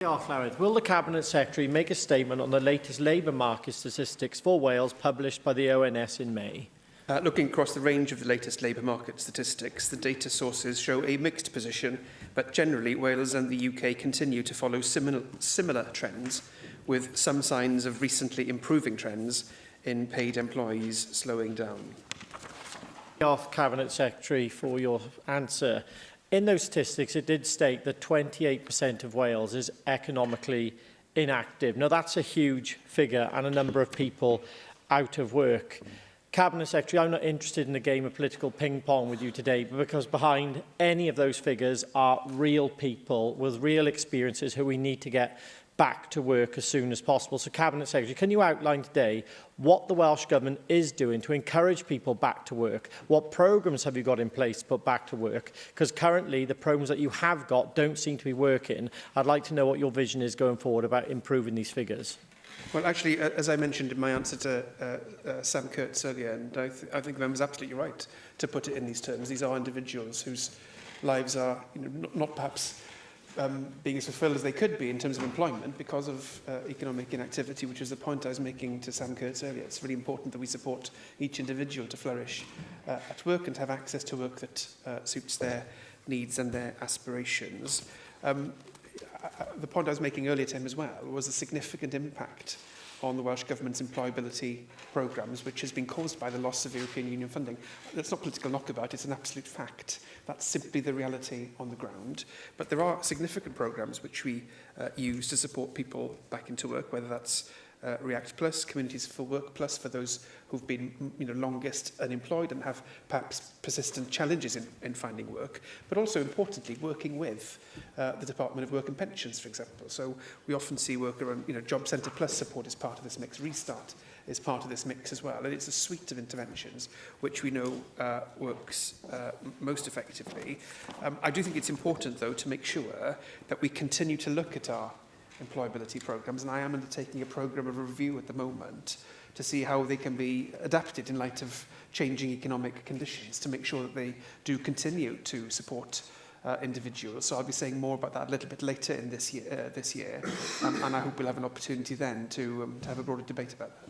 Llywydd, will the Cabinet Secretary make a statement on the latest labour market statistics for Wales published by the ONS in May? Looking across the range of the latest labour market statistics, the data sources show a mixed position, but generally Wales and the UK continue to follow similar trends, with some signs of recently improving trends in paid employees slowing down. Cabinet Secretary, for your answer. In those statistics, it did state that 28% of Wales is economically inactive. Now, that's a huge figure and a number of people out of work. Cabinet Secretary, I'm not interested in a game of political ping-pong with you today, because behind any of those figures are real people with real experiences who we need to get back to work as soon as possible. So, Cabinet Secretary, can you outline today what the Welsh Government is doing to encourage people back to work? What programmes have you got in place to put back to work? Because currently the programmes that you have got don't seem to be working. I'd like to know what your vision is going forward about improving these figures. Well, actually, as I mentioned in my answer to Sam Kurtz earlier, and I think the member's absolutely right to put it in these terms. These are individuals whose lives are not perhaps being as fulfilled as they could be in terms of employment because of economic inactivity, which is the point I was making to Sam Kurtz earlier. It's really important that we support each individual to flourish at work and to have access to work that suits their needs and their aspirations. The point I was making earlier to him as well was a significant impact on the Welsh Government's employability programmes, which has been caused by the loss of European Union funding. That's not political knockabout, it's an absolute fact. That's simply the reality on the ground. But there are significant programmes which we use to support people back into work, whether that's React Plus, Communities for Work Plus, for those who've been longest unemployed and have perhaps persistent challenges in finding work, but also importantly working with the Department of Work and Pensions, for example. So we often see work around Job Centre Plus support as part of this mix, Restart is part of this mix as well, and it's a suite of interventions which we know works most effectively. I do think it's important though to make sure that we continue to look at our employability programmes, and I am undertaking a programme of review at the moment to see how they can be adapted in light of changing economic conditions to make sure that they do continue to support individuals. So I'll be saying more about that a little bit later in this year, and I hope we'll have an opportunity then to have a broader debate about that.